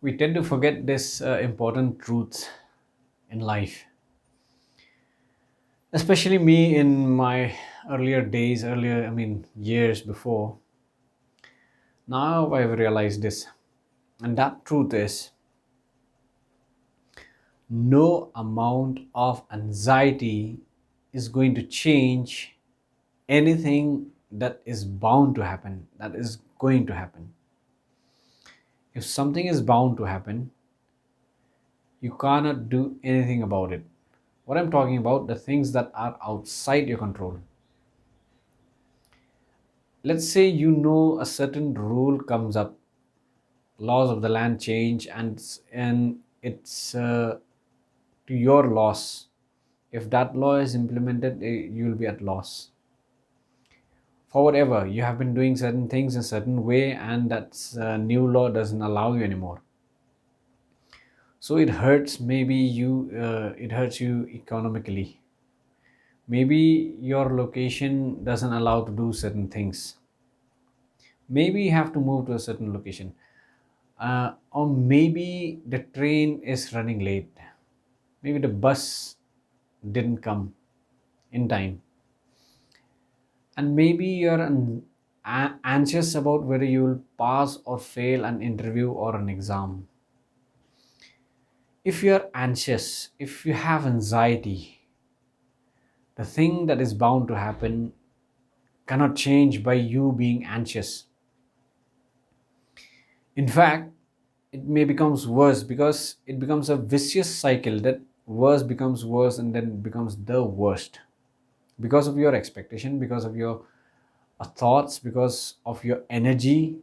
We tend to forget this important truths in life, especially me in my years before. Now I've realized this, and that truth is no amount of anxiety is going to change anything that is bound to happen, that is going to happen. If something is bound to happen, you cannot do anything about it. What I'm talking about, the things that are outside your control. Let's say you know a certain rule comes up, laws of the land change, and it's to your loss. If that law is implemented, you'll be at loss. For whatever you have been doing certain things in a certain way, and that new law doesn't allow you anymore. So it hurts. Maybe it hurts you economically. Maybe your location doesn't allow to do certain things. Maybe you have to move to a certain location, or maybe the train is running late, maybe the bus didn't come in time, and maybe you're anxious about whether you'll pass or fail an interview or an exam. If you're anxious, if you have anxiety, the thing that is bound to happen cannot change by you being anxious. In fact, it may becomes worse because it becomes a vicious cycle that worse becomes worse and then becomes the worst because of your expectation, because of your thoughts, because of your energy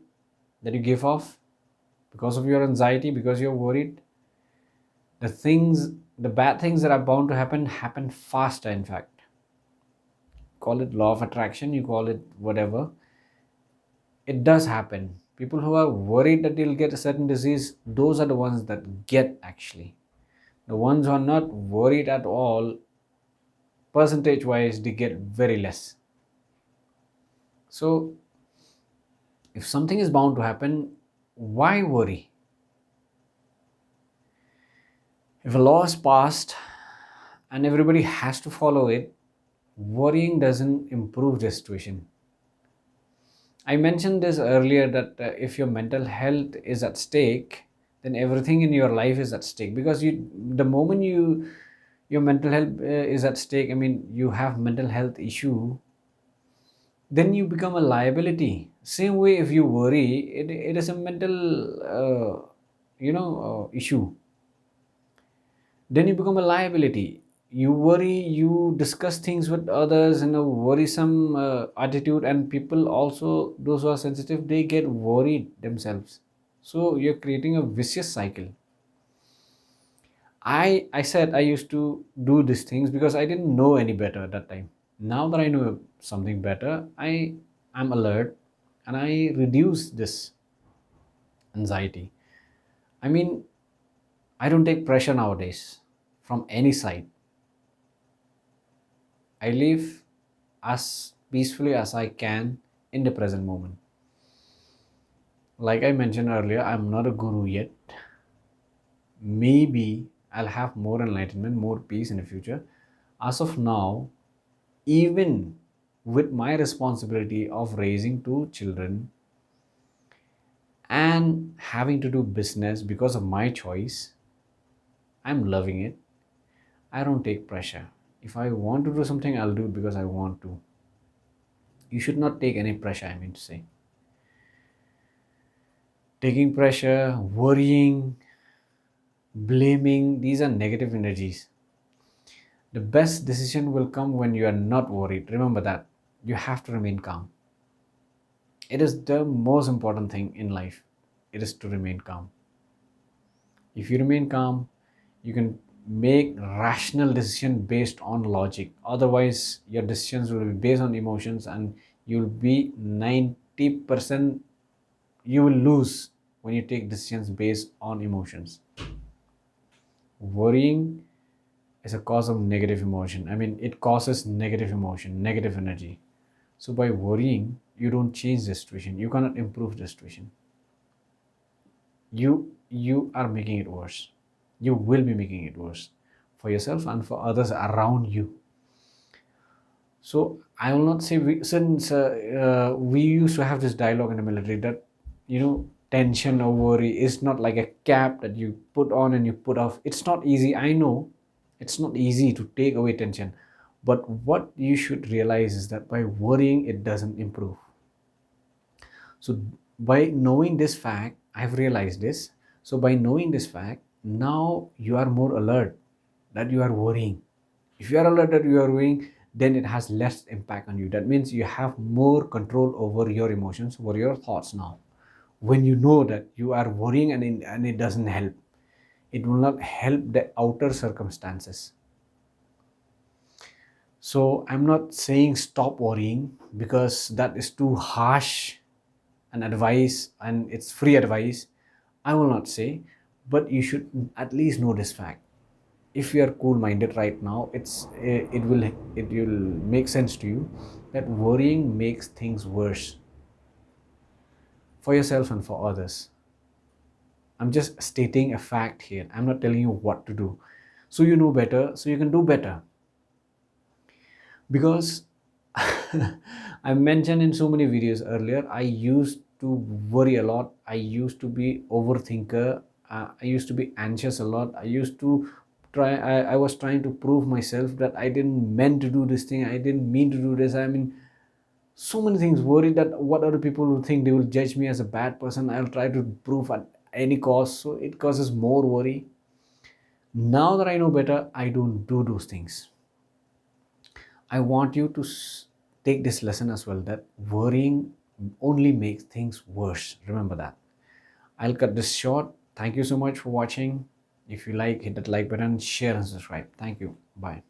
that you give off, because of your anxiety, because you're worried. The bad things that are bound to happen faster. In fact, call it law of attraction, you call it whatever, it does happen. People who are worried that they'll get a certain disease, those are the ones that get actually. The ones who are not worried at all, percentage wise, they get very less. So if something is bound to happen, why worry? If a law is passed and everybody has to follow it, worrying doesn't improve the situation. I mentioned this earlier that if your mental health is at stake, then everything in your life is at stake, because the moment your mental health is at stake, I mean, you have mental health issue, then you become a liability. Same way, if you worry, it is a mental issue. Then you become a liability. You worry, you discuss things with others in a worrisome attitude, and people also, those who are sensitive, they get worried themselves. So you're creating a vicious cycle. I said I used to do these things because I didn't know any better at that time. Now that I know something better, I am alert, and I reduce this anxiety. I mean, I don't take pressure nowadays from any side. I live as peacefully as I can in the present moment. Like I mentioned earlier, I'm not a guru yet. Maybe I'll have more enlightenment, more peace in the future. As of now, even with my responsibility of raising two children and having to do business because of my choice, I'm loving it. I don't take pressure. If I want to do something, I'll do it because I want to. You should not take any pressure, I mean to say. Taking pressure, worrying, blaming, these are negative energies. The best decision will come when you are not worried. Remember that. You have to remain calm. It is the most important thing in life. It is to remain calm. If you remain calm, you can make rational decision based on logic. Otherwise, your decisions will be based on emotions, and you'll be 90%, you will lose when you take decisions based on emotions. Worrying is a cause of negative emotion. I mean, it causes negative emotion, negative energy. So by worrying, you don't change the situation. You cannot improve the situation. you are making it worse. You will be making it worse for yourself and for others around you. So I will not say since we used to have this dialogue in the military that tension or worry is not like a cap that you put on and you put off. It's not easy. I know it's not easy to take away tension, but what you should realize is that by worrying, it doesn't improve. So by knowing this fact, I've realized this. So by knowing this fact, now you are more alert that you are worrying. If you are alert that you are worrying, then it has less impact on you. That means you have more control over your emotions, over your thoughts now. When you know that you are worrying and it doesn't help, it will not help the outer circumstances. So I'm not saying stop worrying because that is too harsh an advice and it's free advice. I will not say, but you should at least know this fact. If you are cool minded right now, it will make sense to you that worrying makes things worse for yourself and for others. I'm just stating a fact here. I'm not telling you what to do. So you know better, so you can do better. Because I mentioned in so many videos earlier, I used to worry a lot. I used to be overthinker. I used to be anxious a lot. I used to I was trying to prove myself that I didn't meant to do this thing. I didn't mean to do this. I mean, so many things. Worried that what other people will think. They will judge me as a bad person. I'll try to prove at any cost. So it causes more worry. Now that I know better, I don't do those things. I want you to take this lesson as well that worrying only makes things worse. Remember that. I'll cut this short. Thank you so much for watching. If you like, hit that like button, share and subscribe. Thank you. Bye.